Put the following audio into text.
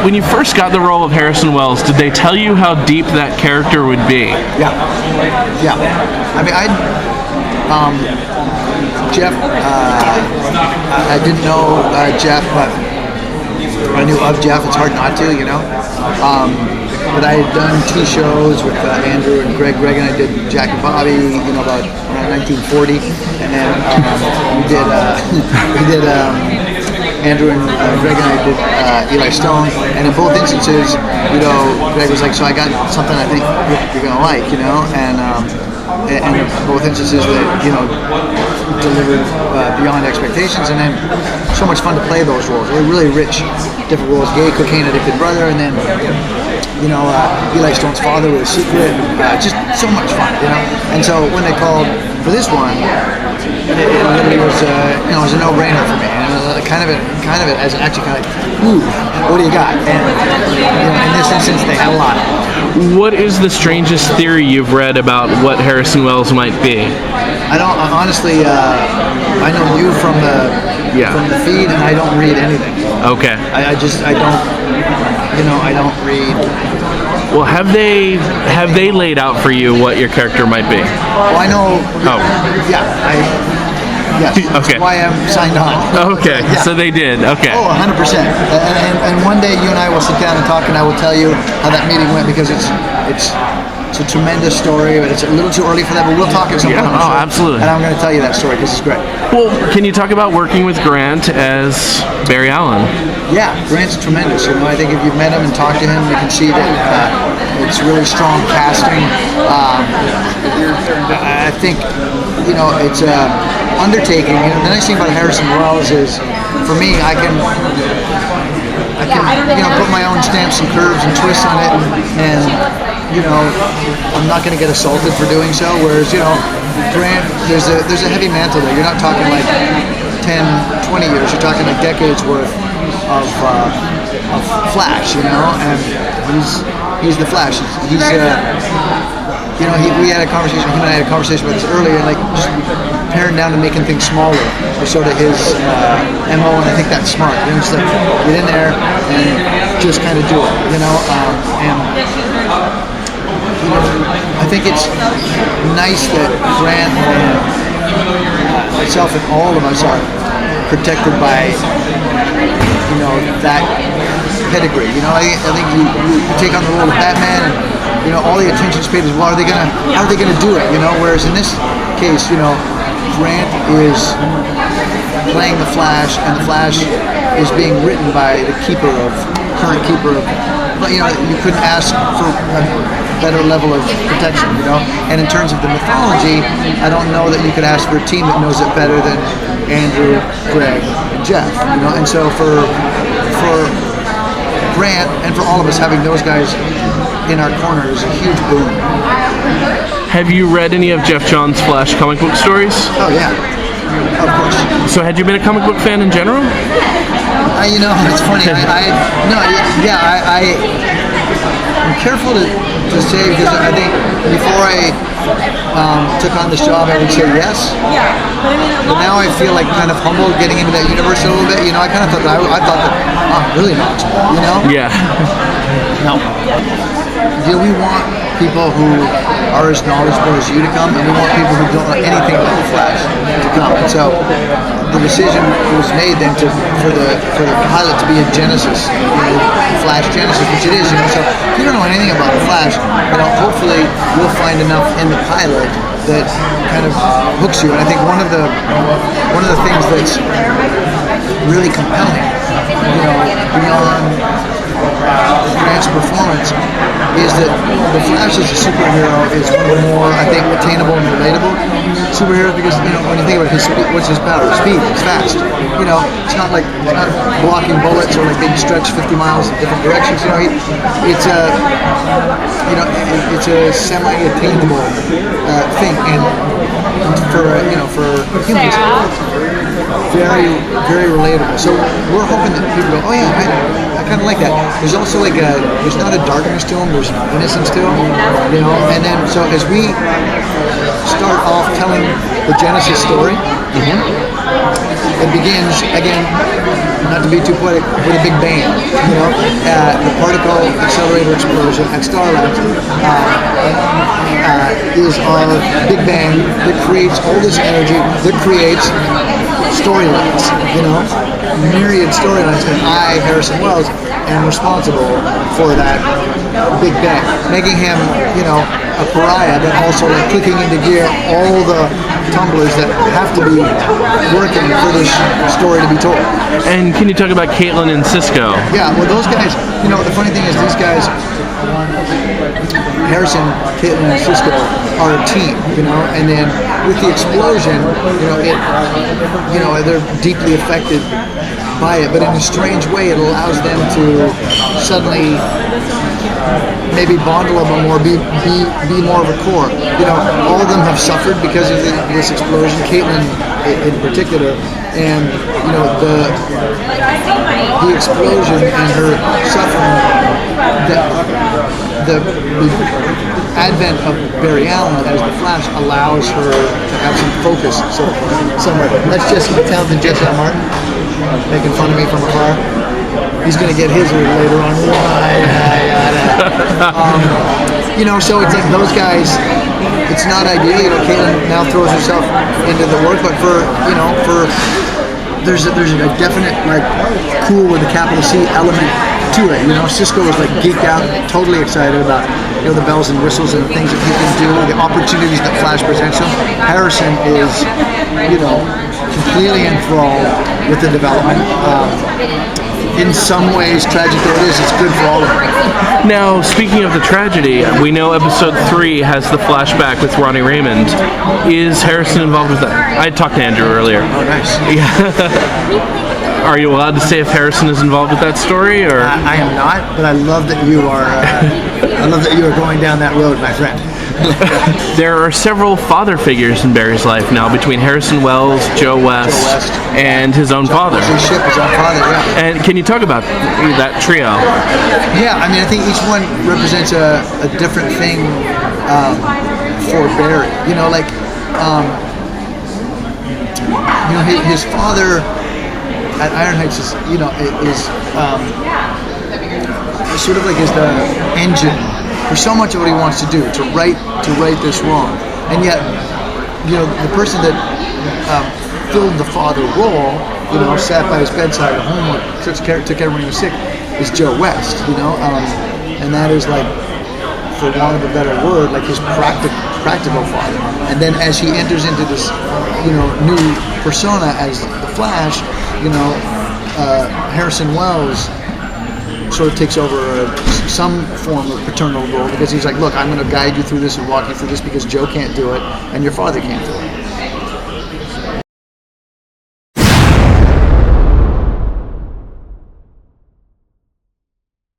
When you first got the role of Harrison Wells, did they tell you how deep that character would be? Yeah. I mean, Jeff, I didn't know Jeff, but I knew of Jeff. It's hard not to, you know. But I had done 2 shows with Andrew and Greg. Greg and I did Jack and Bobby, you know, about around 1940, and then we did Andrew and Greg and I did Eli Stone, and in both instances, you know, Greg was like, "So I got something I think you're gonna like," you know, and in both instances that, you know, delivered beyond expectations, and then so much fun to play those roles. They were really rich, different roles. Gay cocaine addicted brother, and then, you know, Eli Stone's father with a secret. Just so much fun, you know. And so when they called for this one, it was, you know, it was a no-brainer for me. And kind of as actually kind of, ooh, what do you got? And, you know, in this instance, they had a lot. What is the strangest theory you've read about what Harrison Wells might be? I don't honestly. I know you from the feed, and I don't read anything. Okay. I don't. You know, I don't read. Well, have they laid out for you what your character might be? Well, I know. Oh. Yeah. Yes. Okay. That's why I'm signed on. Okay. Yeah. So they did. Okay. Oh, 100%. And one day you and I will sit down and talk, and I will tell you how that meeting went, because it's a tremendous story, but it's a little too early for that. But we'll talk at some point. Yeah. Oh, absolutely. And I'm going to tell you that story because it's great. Well, can you talk about working with Grant as Barry Allen? Yeah, Grant's tremendous. You know, I think if you've met him and talked to him, you can see that it's really strong casting. I think, you know, it's undertaking. You know, the nice thing about Harrison Wells is, for me, I can you know, put my own stamps and curves and twists on it, and you know, I'm not going to get assaulted for doing so. Whereas, you know, Grant, there's a heavy mantle there. You're not talking like 10, 20 years. You're talking like decades worth of Flash, you know, and he's the Flash. He's you know, we had a conversation. Him and I had a conversation about this earlier, like just paring down and making things smaller was sort of his MO, and I think that's smart. You know, just like get in there and just kind of do it, you know. And you know, I think it's nice that Grant and myself and all of us are protected by, you know, that pedigree. You know, I think you take on the role of Batman, and you know, all the attention's paid as well. How are they gonna do it? You know, whereas in this case, you know, Grant is playing the Flash, and the Flash is being written by the current keeper of. But you know, you couldn't ask for a better level of protection. You know, and in terms of the mythology, I don't know that you could ask for a team that knows it better than Andrew, Greg, and Jeff. You know, and so for Grant and for all of us, having those guys in our corner is a huge boon. Have you read any of Jeff Johns' Flash comic book stories? Oh yeah, of course. So had you been a comic book fan in general? You know, it's funny. I'm careful to say, because I think before I took on this job, I would say yes. But now I feel like kind of humbled getting into that universe a little bit. You know, I kind of thought that I thought that I'm really knowledgeable. You know? Yeah. No. Do we want people who are as knowledgeable as you to come, and we want people who don't know anything about the Flash to come? And so the decision was made then for the pilot to be a Genesis, you know, Flash Genesis, which it is. You know, so if you don't know anything about the Flash, you know, hopefully you'll find enough in the pilot that kind of hooks you. And I think one of the things that's really compelling, you know, beyond Grant's performance, is that the Flash as a superhero is one of the more, I think, attainable and relatable superheroes, because, you know, when you think about his speed, what's his power? Speed. He's fast. You know, it's not blocking bullets or like being stretched 50 miles in different directions. You know, it's a semi-attainable thing, and for humans, very, very relatable. So we're hoping that people go, oh yeah, I kind of like that. There's also like there's not a darkness to him, there's innocence to him, you know. And then so as we start off telling the Genesis story, it begins again, not to be too poetic, with a big bang, you know. the particle accelerator explosion at Starlight is our Big Bang that creates all this energy, that creates storylines, myriad storylines, and I, Harrison Wells, am responsible for that Big Bang, making him, a pariah, but also like clicking into gear all the tumblers that have to be working for this story to be told. And can you talk about Caitlin and Cisco? Yeah, well, those guys, the funny thing is these guys, Harrison, Caitlin, and Cisco are a team, and then with the explosion, they're deeply affected by it, but in a strange way, it allows them to suddenly maybe bond a little bit more, be more of a core. All of them have suffered because of this explosion, Caitlin in particular, and the explosion and her suffering, the advent of Barry Allen as the Flash allows her to have some focus. So somewhere, that's talented Jesse Martin making fun of me from afar. He's going to get his later on. So it's like those guys, it's not ideal. Caitlin now throws herself into the work, but there's a definite cool with a capital C element to it. Cisco was geeked out, totally excited about the bells and whistles and the things that he can do, the opportunities that Flash presents him. Harrison is completely enthralled with the development. In some ways, tragic though it is, it's good for all of them. Now, speaking of the tragedy, we know episode 3 has the flashback with Ronnie Raymond. Is Harrison involved with that? I talked to Andrew earlier. Oh, nice. Yeah. Are you allowed to say if Harrison is involved with that story, or? I am not, but I love that you are. I love that you are going down that road, my friend. There are several father figures in Barry's life now, between Harrison Wells, Joe West, and his own father. His ship, his own father, yeah. And can you talk about that trio? Yeah, I think each one represents a different thing for Barry. His father at Iron Heights is sort of is the engine for so much of what he wants to do, to right this wrong. And yet, the person that filled the father role, sat by his bedside at home, took care when he was sick, is Joe West, and that is for want of a better word, his practical father. And then as he enters into this, new persona as the Flash, Harrison Wells sort of takes over some form of paternal role, because he's look, I'm going to guide you through this and walk you through this because Joe can't do it and your father can't do it.